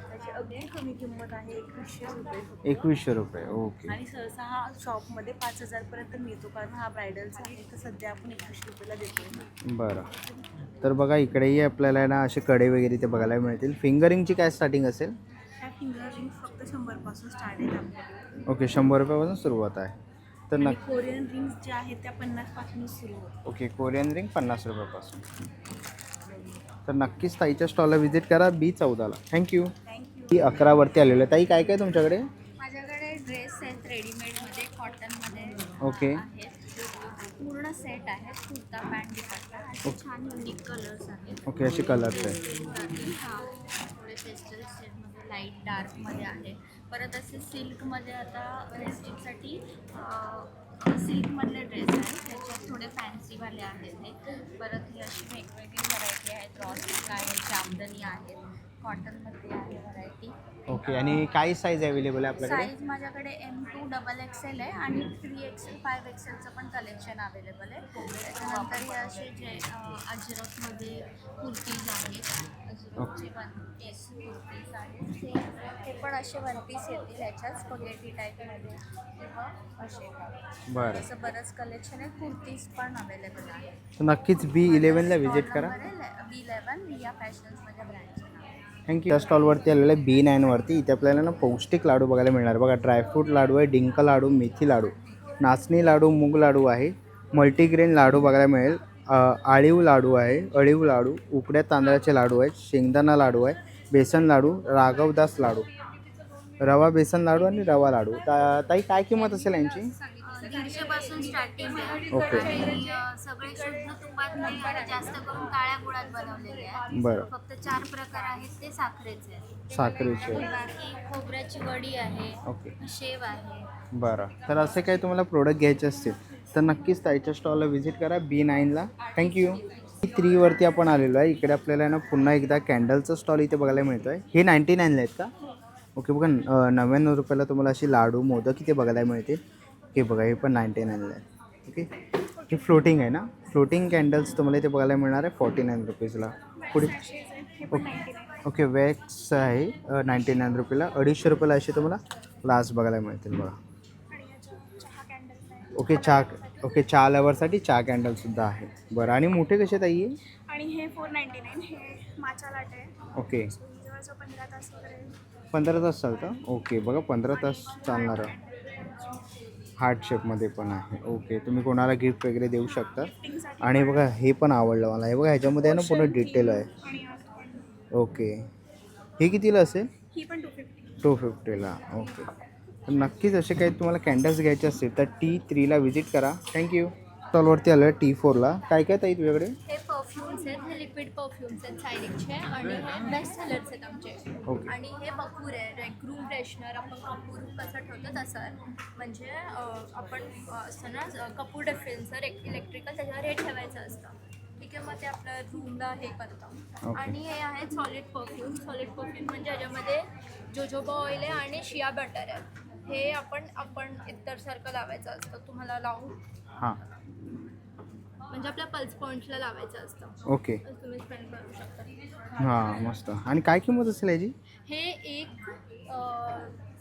त्याची अगदी कमी किंमत आहे 2100 रुपये फक्त. 2100 रुपये. ओके. आणि सहसा हा शॉपमध्ये 5000 पर्यंत मिळतो कारण हा ब्रायडलचा आहे, तर सध्या आपण 2100 रुपयाला देतो. बरं. तर बघा इकडेही आपल्याला ना असे कडे वगैरे ते बघायला मिळतील. फिंगरिंगची काय स्टार्टिंग असेल? ह्या फिंगर रिंग फक्त 100 पासून स्टार्ट आहेत आपल्याकडे. ओके 100 रुपयापासून सुरुवात आहे. तर आणि नक्की कोरियन रिंग्स ज्या आहेत त्या 50 पासूनच सुरू होतात. ओके कोरियन रिंग 50 रुपयापासून. तर नक्कीच ताईच्या स्टॉलला व्हिजिट करा B14ला. थँक्यू. B11वरती आलेलं आहे. ताई काय काय तुमच्याकडे? माझ्याकडे ड्रेस आहेत रेडीमेडमध्ये, कॉटनमध्ये ओके. आहेत. पूर्ण सेट आहेत, कुर्ता पॅन्ट दुपट्टा. असे छान युनिक कलर्स आहेत. ओके असे कलर्स आहे. हां, थोडे पेस्टल शेडमध्ये, लाईट डार्कमध्ये आहे. परत असे सिल्कमध्ये आता वेस्टिंगसाठी सिल्कमधले ड्रेस आहेत. त्याच्यात थोडे फॅन्सीवाले आहेत ते. परत ही अशी वेगवेगळी व्हरायटी आहेत. रॉ सिल्क आहे, जामदनी आहेत, कॉटनमध्ये आहे व्हरायटी. ओके आणि काय साईज अवेलेबल आहे आपल्याकडे? साईज माझ्याकडे M2 XXL आहे आणि 3XL 5XLचं पण कलेक्शन अवेलेबल आहे. त्याच्यानंतर हे असे जे अजरकमध्ये कुर्तीज आहेत, अजरकचे 1 पीस कुर्तीज आहेत. हे पण असे 1 पीस येतील ह्याच्यात स्पगेटी टाईपमध्ये किंवा असे. बरं. असं बरंच कलेक्शन आहे. कुर्तीज पण अवेलेबल आहे. तर नक्कीच B11ला व्हिजिट करा. B11 रिया फॅशन्समध्ये ब्रँडचं नाव आहे. थँक्यू. या स्टॉलवरती आलेलं आहे B9वरती. इथे आपल्याला ना पौष्टिक लाडू बघायला मिळणार. बघा ड्रायफ्रूट लाडू आहे, डिंक लाडू, मेथी लाडू, नाचणी लाडू, मूग लाडू आहे, मल्टीग्रेन लाडू बघायला मिळेल, आळीव लाडू आहे, अळीव लाडू, उकड्या तांदळाचे लाडू आहेत, शेंगदाणा लाडू आहे, बेसन लाडू, राघवदास लाडू, रवा बेसन लाडू आणि रवा लाडू. ताई काय किंमत असेल यांची? 150 पासून स्टार्टिंग आहे. ओके. आणि सगळे शुद्ध तुपात नाही आणि जास्त करून काळ्या गुळात बनवलेले आहे. बरं. फक्त 4 प्रकार आहेत ते साखरेचे आहेत. साखरेचे. बाकी खोबऱ्याची वडी आहे, ओके. शेव आहे. बरं. तर असे काही तुम्हाला प्रोडक्ट घ्यायचे असतील तर नक्कीच ताईच्या स्टॉलला व्हिजिट करा B9ला. थँक्यू. B3वरती आपण आलेलो आहे. इकडे आपल्याला ना पुन्हा एकदा कॅन्डलचं स्टॉल इथे बघायला मिळतो आहे. हे 99ला आहेत का? ओके बघा 99 रुपयाला तुम्हाला अशी लाडू मोदक इथे बघायला मिळते. हे बघा हे पण 99ला आहे. ओके हे फ्लोटिंग आहे ना, फ्लोटिंग कॅन्डल्स तुम्हाला इथे बघायला मिळणार आहे 49 रुपीजला. पुढे ओके वॅक्स आहे 99 रुपयाला. 250 रुपयाला असे तुम्हाला ग्लास बघायला मिळतील बघा. ओके चहा लवरसाठी चहा कॅन्डलसुद्धा आहे. बरं आणि मोठे कसे ताई आहे? आणि हे 499 हे माचा लाटे आहे. ओके जवळजवळ 15 तास वगैरे 15 तास चालतं. ओके बघा 15 तास चालणारं हार्ट शेपमध्ये पण आहे. ओके तुम्ही कोणाला गिफ्ट वगैरे देऊ शकता. आणि बघा हे पण आवडलं मला. हे बघा ह्याच्यामध्ये आहे ना पूर्ण डिटेल आहे. आणि आज पण ओके हे कितीला असेल? ही पण 250. 250ला. ओके तर नक्कीच असे काही तुम्हाला कॅन्डल्स घ्यायचे असतील तर T3ला व्हिजिट करा. थँक्यू. स्टॉलवरती आलं T4ला. काय काय ताई तुझ्याकडे? हे परफ्युम्स आहेत, हे लिक्विड परफ्युम्स आहेत सायनिकचे आणि हे बेस्ट सेलर्स आहेत आमचे. ओके. आणि हे कपूर आहे, रूम फ्रेशनर. आपण कपूर कसं ठेवतो तसं आहे. म्हणजे आपण असं ना कपूर डिफ्युजर इलेक्ट्रिकल त्याच्यावर हे ठेवायचं असतं. ठीक आहे, मग ते आपल्या रूमला हे करतं. ओके. आणि हे आहेत सॉलिड परफ्यूम म्हणजे याच्यामध्ये जोजोबा ऑइल आहे आणि शिया बटर आहे. हे आपण इतरसारखं लावायचं असतं. तुम्हाला लावू हां म्हणजे आपल्या पल्स पॉईंटला लावायचं असतं. ओके तर तुम्ही स्पेंड करू शकता. हां मस्त. आणि काय किंमत असेल याची? हे एक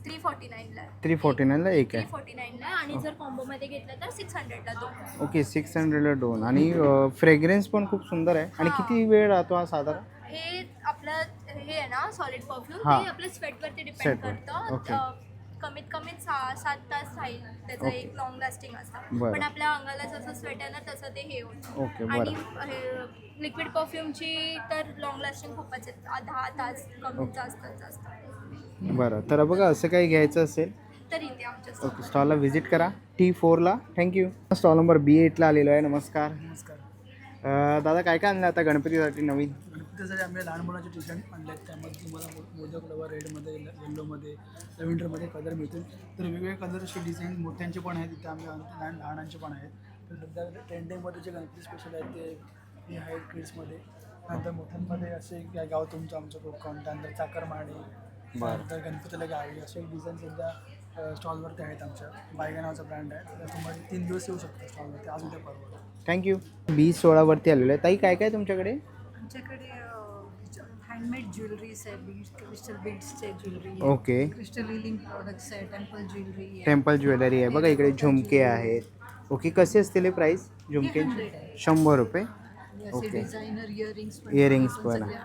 349ला आहे. 349ला एक आहे. 349ला आणि जर कॉम्बोमध्ये घेतलं तर 600ला दोन. ओके 600ला 2. आणि फ्रेग्रन्स पण खूप सुंदर आहे. आणि किती वेळ राहतो हा साधारण? हे आपलं हे आहे ना सॉलिड परफ्यूम हां. ते आपल्या स्वेटवरती डिपेंड स्वेटवर. करतं. ओके. कमीत कमी 7 तास राहील त्याचं. ओके. एक लॉंग लास्टिंग असतं. बरं. पण आपल्या अंगाला जसं स्वेट आहे ना तसं ते हे होतं. ओके आणि बरं. लिक्विड परफ्यूमची तर लॉंग लास्टिंग खूपच आहे. 10 तास कमी जास्त बरं तर बघा असं काही घ्यायचं असेल तर इथे आमच्या ओके स्टॉलला व्हिजिट करा T4ला. थँक्यू. स्टॉल नंबर B8ला आलेलो आहे. नमस्कार. दादा काय काय आणलं आता गणपतीसाठी नवीन? गणपतीसाठी आम्ही लहान मुलांचे टी शर्ट आणले आहेत. त्यामध्ये तुम्हाला मोदक रवा रेडमध्ये येल्लोमध्ये लॅव्हेंडरमध्ये कलर मिळतील. तर वेगवेगळे कलरचे डिझाईन मोठ्यांचे पण आहेत तिथे आम्ही लहानांचे पण आहेत. तर सध्या ट्रेंडिंगमध्ये जे गणपती स्पेशल आहेत ते आहेत किड्समध्ये. नंतर मोठ्यांमध्ये असे काय गाव तुमचं आमचं कोकण, त्यानंतर चाकरमाणी, त्यानंतर गणपतीला गावी असे डिझाईन सध्या स्टॉलवरती आहेत. आमच्या बायगा नावाचा ब्रँड आहे. तर तुम्हाला 3 दिवस येऊ शकता स्टॉलवरती आज उद्या परवा. थँक्यू. B16वरती आलेलो आहे. ताई काय काय तुमच्याकडे? आमच्याकडे हँडमेड ज्वेलरीज आहे. क्रिस्टल बीड्सचे jewellery okay crystal healing products आहे. टेम्पल ज्वेलरी आहे. टेम्पल ज्वेलरी आहे. बघा इकडे झुमके आहेत. ओके कसे असतील हे प्राईस झुमकेची? 100 रुपये. ओके. डिझायनर इयरिंग्स पण आहे.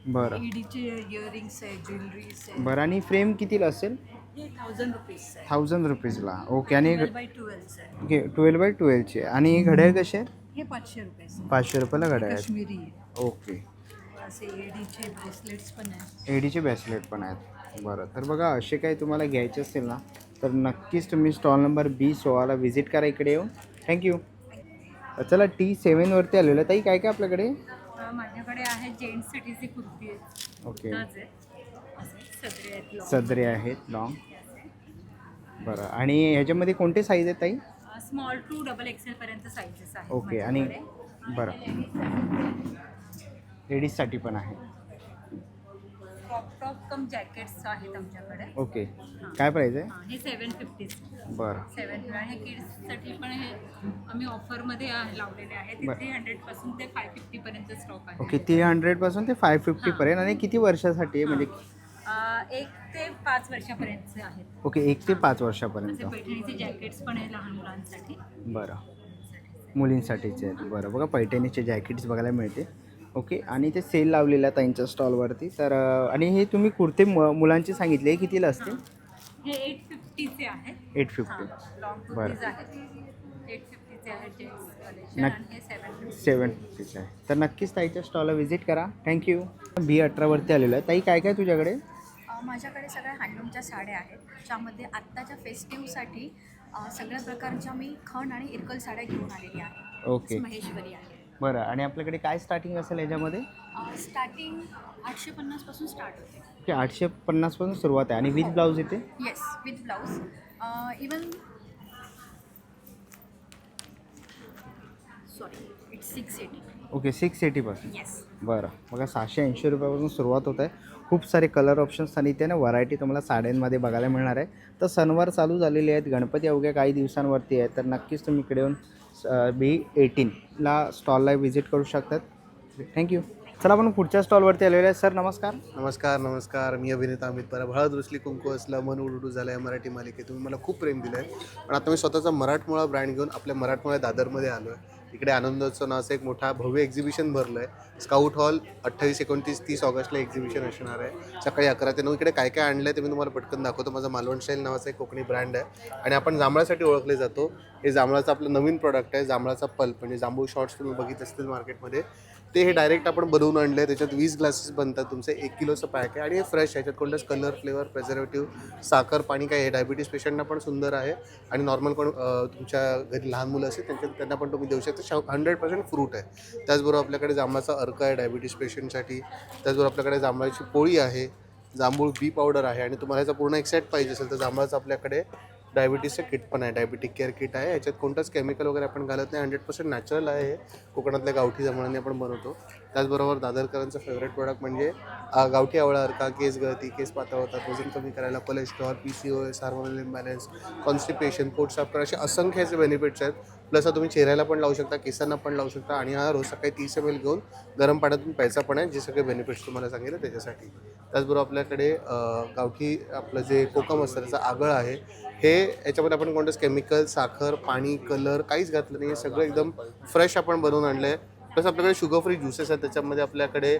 बरं ईडीचे इयरिंग्स आहे, ज्वेलरीज आहे. बरं. आणि फ्रेम कितीला असेल? हे 1000 रुपीज आहे. 1000 रुपीजला. ओके. आणि 12x आहे. ओके 12x12चे. आणि घड्याळ कसे आहेत? हे 500 रुपये 500 रुपयाला घड्याळ आहेत. काश्मीरी आहे. ओके. असे एडीचे ब्रेसलेट्स पण आहेत. एडीचे ब्रेसलेट पण आहेत. बरं तर बघा असे काही तुम्हाला घ्यायचे असेल ना तर नक्कीच तुम्ही स्टॉल नंबर B16ला व्हिजिट करा इकडे येऊन. थँक्यू. चला T7वरती आलेलं आहे. ताई काय काय आपल्याकडे? माझ्याकडे आहे जेंट्ससाठीची कुर्ती आहे. ओके सदरे आहेत. सदरे आहेत लॉंग. बरं आणि ह्याच्यामध्ये कोणते साईज आहेत ताई? स्मॉल टू XXL पर्यंत साईजेस आहेत. ओके. आणि बरं लेडीजसाठी पण आहे. क्रॉप टॉप कम जॅकेट्स आहेत आमच्याकडे. ओके काय प्राईज आहे? हे 750. बरं 750. आणि हे किड्ससाठी पण हे आम्ही ऑफरमध्ये लावलेले आहेत. ते 300पासून ते 550 पर्यंत स्टॉक आहे. ओके 300पासून ते 550 पर्यंत. आणि किती वर्षासाठी आहे म्हणजे? 1 ते 5 वर्षापर्यंतचे आहेत. ओके 1 ते 5 वर्षापर्यंत. असे पैठणीचे जॅकेट्स पण आहे लहान मुलांसाठी. बरं मुलींसाठीचे आहेत. बरं बघा पैठणीचे जॅकेट्स बघायला मिळते. ओके. आणि ते सेल लावलेलं आहे ताईंच्या स्टॉलवरती. तर आणि हे तुम्ही कुर्ते मुलांचे सांगितले हे कितीला असतील? हे 850चे आहेत. 850. लॉंग कुर्तीज आहेत. 850चे आहेत जेंट्स कलेक्शन. नक्की. आणि हे 750. 750 आहे. तर नक्कीच ताईच्या स्टॉलला व्हिजिट करा. थँक्यू. B18वरती आलेलो आहे. ताई काय काय तुझ्याकडे? माझ्याकडे सगळ्या हँडलूमच्या साड्या आहेत. ज्यामध्ये आत्ताच्या फेस्टिव्हसाठी सगळ्या प्रकारच्या मी खण आणि इरकल साड्या घेऊन आलेली आहे. ओके महेश्वरी आहे. बरं. आणि आपल्याकडे काय स्टार्टिंग असेल याच्यामध्ये? स्टार्टिंग 850 पासून स्टार्ट होते. ओके 850 पासून सुरुवात आहे. आणि विथ ब्लाऊज येते? Yes with blouse. Even sorry it's 680. Okay 680पासून. येस. बरं बघा 680 रुपयापासून सुरुवात होत आहे. खूप सारे कलर ऑप्शन्स आणि इथे ना व्हरायटी तुम्हाला साड्यांमध्ये बघायला मिळणार आहे. तर सणवार चालू झालेले आहेत, गणपती अवघ्या काही दिवसांवरती आहे, तर नक्कीच तुम्ही इकडे येऊन B18ला स्टॉलला व्हिजिट करू शकतात. थँक्यू. चला आपण पुढच्या स्टॉलवरती आलेलो आहे. सर नमस्कार. नमस्कार नमस्कार. मी अभिनेता अमित परब. हळद रुसली कुंकू असलं मन उडू झालं या मराठी मालिकेत तुम्ही मला खूप प्रेम दिलं आहे. पण आता मी स्वतःचा मराठमोळा ब्रँड घेऊन आपल्या मराठमोळ्या दादरमध्ये आलो आहे. इकडे आनंदोत्सव नावाचं एक मोठा भव्य एक्झिबिशन भरलं आहे. स्काउट हॉल 28, 29, 30 ऑगस्टला एक्झिबिशन असणार आहे. सकाळी 11 ते 9 इकडे काय काय आणलं आहे ते मी तुम्हाला पटकन दाखवतो. माझा मालवण स्टाईल नावाचा एक कोकणी ब्रँड आहे आणि आपण जांभळासाठी ओळखले जातो. हे जांभळाचं आपलं नवीन प्रॉडक्ट आहे. जांभळाचा पल्प म्हणजे जांभूळ शॉर्ट्स तुम्ही बघित असतील मार्केटमध्ये, ते हे डायरेक्ट आपण बनवून आणलं आहे. त्याच्यात 20 ग्लासेस बनतात. तुमचं 1 किलोचं पॅक आहे आणि हे फ्रेश आहे. याच्यात कोणताच कलर, फ्लेवर, प्रिझर्वेटिव्ह, साखर, पाणी काय, हे डायबिटीज पेशंटना पण सुंदर आहे आणि नॉर्मल कोण तुमच्या घरी लहान मुलं असेल त्यांना पण तुम्ही देऊ शकता. 100% फ्रूट आहे. त्याचबरोबर आपल्याकडे जांभळाचा अर्क आहे डायबिटीज पेशंटसाठी. त्याचबरोबर आपल्याकडे जांभळाची पोळी आहे, जांभूळ बी पावडर आहे आणि तुम्हाला याचा पूर्ण एक सेट पाहिजे असेल तर जांभळाचं आपल्याकडे डायबिटीजचं किट पण आहे, डायबिटिक केअर किट आहे. याच्यात कोणताच केमिकल वगैरे आपण घालत नाही. 100% नॅचरल आहे. हे कोकणातल्या गावठी जांभळांनी आपण बनवतो. त्याचबरोबर दादरकरांचं फेवरेट प्रोडक्ट म्हणजे गावठी आवळा अर्का. केस गळती, केस पातळ होतात, वजन कमी करायला, cholesterol, PCOS, hormonal imbalance, constipation, पोट साफ करा, असे असंख्य याचे बेनिफिट्स आहेत. प्लस तुम्ही चेहऱ्याला पण लावू शकता, केसांना पण लावू शकता आणि हा रोज सकाळी 30 ml घेऊन गरम पाण्यातून प्यायचा पण आहे, जे सगळे बेनिफिट्स तुम्हाला सांगितलं त्याच्यासाठी. त्याचबरोबर आपल्याकडे गावठी आपलं जे कोकम असतं त्याचा आगळ आहे. हे याच्यामध्ये आपण कोणतंच केमिकल, साखर, पाणी, कलर काहीच घातलं नाही. हे सगळं एकदम फ्रेश आपण बनवून आणलं आहे. प्लस आपल्याकडे शुगर फ्री ज्युसेस आहेत. त्याच्यामध्ये आपल्याकडे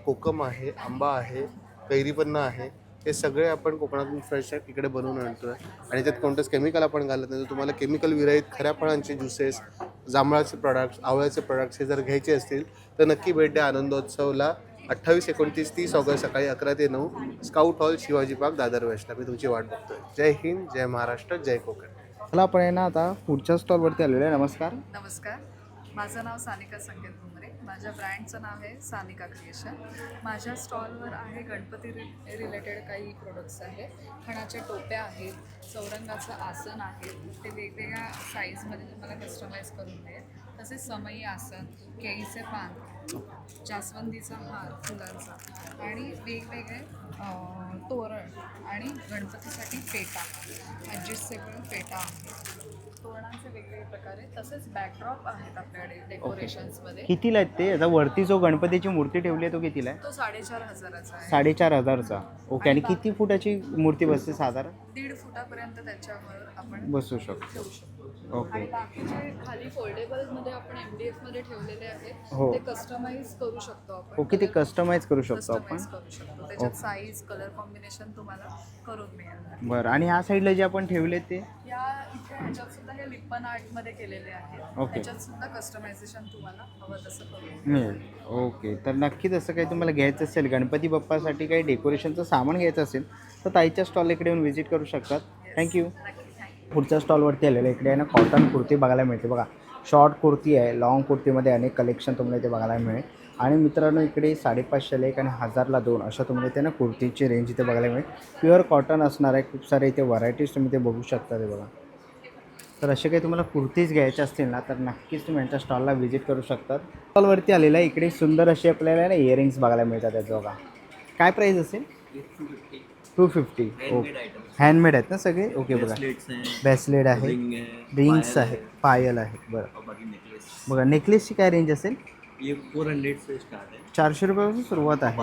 कोकम आहे, आंबा आहे, कैरीपन्ना आहे. हे सगळे आपण कोकणातून फ्रेश इकडे बनवून आणतो आहे आणि त्यात कोणतंच केमिकल आपण घालत नाही. तर तुम्हाला केमिकल विरहित खऱ्या फळांचे ज्युसेस, जांभळाचे प्रोडक्ट्स, आवळ्याचे प्रोडक्ट्स हे जर घ्यायचे असतील तर नक्की भेट द्या आनंदोत्सवला 28, 29, 30 ऑगस्ट सकाळी 11 ते 9 scout hall, Shivaji park, Dadar वेस्टला. मी तुमची वाट बघतोय. जय हिंद, जय महाराष्ट्र, जय कोकण. चला आपण आहे ना आता पुढच्या स्टॉलवरती आलेलो आहे. नमस्कार. नमस्कार. माझं नाव सानिका संकेत भुमरे. माझ्या ब्रँडचं नाव आहे सानिका क्रिएशन. माझ्या स्टॉलवर आहे गणपती रिलेटेड काही प्रोडक्ट्स आहेत. खणाच्या टोप्या आहेत, चौरंगाचं आसन आहे, ते वेगवेगळ्या साईजमध्ये तुम्हाला कस्टमाइज करून मिळेल. तसेच समई आसन, केळीचे पान, जास्वंदीचा हार फुलांचा आणि वेगवेगळे तोरण आणि गणपतीसाठी पेटा, ॲडजस्टेबल पेटा आहे. तोरणांचे वेगवेगळे प्रकार आहेत. तसेच बॅकड्रॉप आहेत आपल्याकडे डेकोरेशन्समध्ये. कितीला आहेत ते? आता वरती जो गणपतीची मूर्ती ठेवली आहे तो कितीला आहे? तो 4,500चा आहे. 4,500चा. ओके. आणि किती फुटाची मूर्ती बसते साधारण? 1.5 फुटापर्यंत त्याच्यावर आपण बसू शकतो. ठेवू शकतो. ओके. आणि बाकीचे खाली फोल्डेबलमध्ये आपण MDF मध्ये ठेवलेले आहेत. हो. ते कस्टमाइज करू शकतो आपण. ओके. ते कस्टमाइज करू शकतो आपण. कस्टमाइज करू शकतो. त्याच्यात साईज, कलर कॉम्बिनेशन तुम्हाला करून मिळेल. बरं. आणि ह्या साईडला जे आपण ठेवले ते? या इथे ह्याच्यात सुद्धा हे लिप्पन आर्टमध्ये केलेले आहेत. ओके. त्याच्यात सुद्धा कस्टमायझेशन तुम्हाला हवं तसं करून मिळेल. ओके. तर नक्कीच असं काही तुम्हाला घ्यायचं असेल, गणपती बाप्पासाठी काही डेकोरेशनचं सामान घ्यायचं असेल तर ताईच्या स्टॉल इकडे येऊन व्हिजिट करू शकतात. थँक्यू. पुढच्या स्टॉलवरती आलेलं इकडे आहे ना कॉटन कुर्ती बघायला मिळते. बघा शॉर्ट कुर्ती आहे, लॉंग कुर्तीमध्ये अनेक कलेक्शन तुम्हाला इथे बघायला मिळेल. आणि मित्रांनो इकडे 550ला 1 आणि 1000ला 2 अशा तुम्हाला इथे ना कुर्तीची रेंज इथे बघायला मिळेल. प्युअर कॉटन असणार आहे. खूप सारे इथे व्हरायटीज तुम्ही ते बघू शकता. ते बघा. तर असे काही तुम्हाला कुर्तीज घ्यायचे असतील ना तर नक्कीच तुम्ही यांच्या स्टॉलला व्हिजिट करू शकतात. स्टॉलवरती आलेला आहे इकडे सुंदर असे आपल्याला ना इयरिंग्स बघायला मिळतात. त्याचं बघा काय प्राईस असेल? 250. ओके. हँडमेड आहेत ना सगळे? ओके. बघा ब्रेसलेट आहे, रिंग्स आहेत, पायल आहेत. बरं बघा नेकलेसची काय रेंज असेल? 400 से स्टार्ट आहे. 400 रुपयापासून सुरुवात आहे.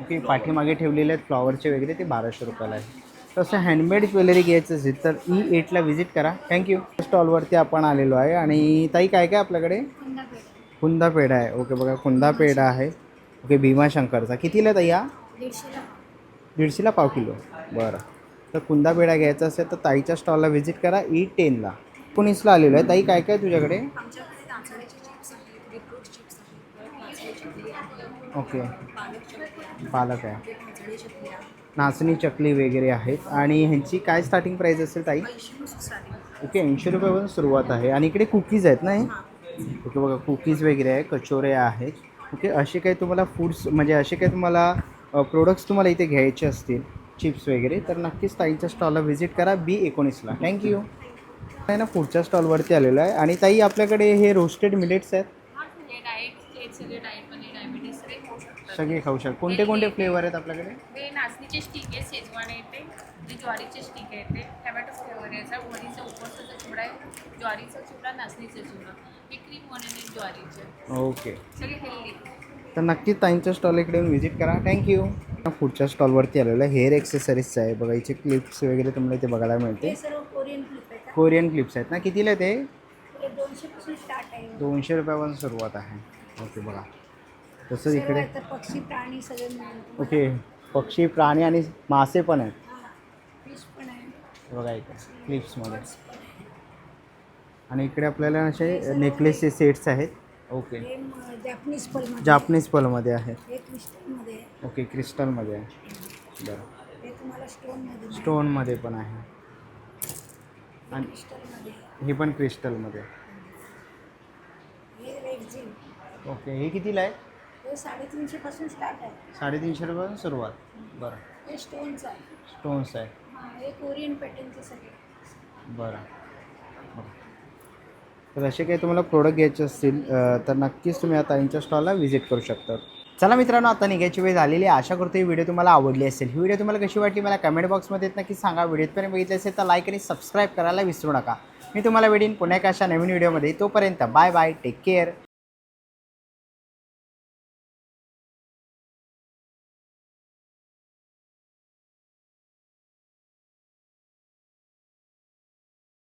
ओके. पाठीमागे ठेवलेले आहेत फ्लॉवरचे वगैरे ते 1200 रुपयाला आहे. तसं हँडमेड ज्वेलरी घ्यायचं असेल तर E8ला व्हिजिट करा. थँक्यू. स्टॉलवरती आपण आलेलो आहे आणि ताई काय काय आपल्याकडे? कुंदा पेढा आहे. ओके. बघा कुंदा पेढा आहे. ओके. भीमाशंकरचा कितीला ताई? हा 150ला पाव किलो. बरं. तर कुंदा पेढा घ्यायचा असेल तर ताईच्या स्टॉलला व्हिजिट करा. E10ला. 19ला आलेलो आहे. ताई काय काय तुझ्याकडे? आमच्याकडे नाचणीचे चिप्स आहेत, बीटरूट चिप्स आहेत, नाचणी चकली आहे, ओके. पालक आहे, भाजणी चकली आहे, नाचणी चकली वगैरे आहेत. आणि ह्यांची काय स्टार्टिंग प्राईस असेल ताई? 80 स्टार्टिंग. ओके. 80 रुपयापासून सुरुवात आहे. आणि इकडे कुकीज आहेत ना हे? ओके. बघा कुकीज वगैरे आहे, कचोरे आहेत. ओके. असे काही तुम्हाला फूड्स म्हणजे असे काही तुम्हाला प्रोडक्ट्स तुम्हाला इथे घ्यायचे असतील चिप्स वगैरे तर नक्कीच ताईच्या स्टॉलला व्हिजिट करा B19ला. थँक्यू. आहे ना पुढच्या स्टॉलवरती आलेलो आहे आणि ताई आपल्याकडे हे रोस्टेड मिलेट्स आहेत हे डाएट सगळे डाएटमध्ये डायबिटीस सगळे खाऊ शकतात. सगळे खाऊ शकतो. कोणते कोणते फ्लेवर आहेत आपल्याकडे? हे नाचणीचे स्टिक आहे, शेजवान येते, जे ज्वारीचे स्टिक आहे ते, टमॅटो फ्लेवर याचा, वडीचा उपवासाचा चिवडा आहे, ज्वारीचा चिवडा, नाचणीचा चिवडा, हे क्रीम बनवणे ज्वारीचे, ओके. सगळे हेल्दी. तर नक्कीच ताईंच्या स्टॉल इकडे येऊन व्हिजिट करा. थँक्यू. पुढच्या स्टॉलवरती आलेलं आहे हेअर एक्सेसरीजचं आहे बघा. इथे क्लिप्स वगैरे तुम्हाला इथे बघायला मिळते. हे सर्व कोरियन क्लिप आहेत. कोरियन क्लिप्स आहेत ना. कितीला आहे ते? हे 200 पासून स्टार्ट आहे. 200 रुपयापासून सुरुवात आहे. ओके बघा. तसंच सर्व इकडे आहेत, तर पक्षी प्राणी सगळे मिळून. ओके पक्षी प्राणी आणि मासे पण आहेत फिश पण आहे. बघा इकडे क्लिप्समध्ये. आणि इकडे आपल्याला असे नेकलेसचे सेट्स आहेत. ओके. हे जॅपनीज पलमध्ये. जापनीज पलमध्ये आहे. हे क्रिस्टलमध्ये आहे. ओके क्रिस्टलमध्ये आहे. बरं. हे तुम्हाला स्टोनमध्ये. स्टोनमध्ये पण आहे आणि क्रिस्टलमध्ये. हे पण क्रिस्टलमध्ये. हे रेक्झिन. ओके हे कितीला आहे? हे 350 पासून स्टार्ट आहे. 350 रुपयापासून सुरुवात. बरं. हे स्टोनचं आहे. स्टोन्स आहे. हां हे कोरियन पॅटर्नचे सगळे. बरं. तर असे काही तुम्हाला प्रोडक्ट घ्यायचे असतील तर नक्कीच तुम्ही आता यांच्या स्टॉलला व्हिजिट करू शकता. चला मित्रांनो आता निघायची वेळ झालेली आहे. आशा करतो ही व्हिडिओ तुम्हाला आवडली असेल. ही व्हिडिओ तुम्हाला कशी वाटली मला कमेंट बॉक्समध्ये नक्की सांगा. व्हिडिओपर्यंत बघितले असेल तर लाईक आणि सबस्क्राईब करायला विसरू नका. मी तुम्हाला भेटेन पुन्हा एका अशा नवीन व्हिडिओमध्ये. तोपर्यंत बाय बाय. Take care.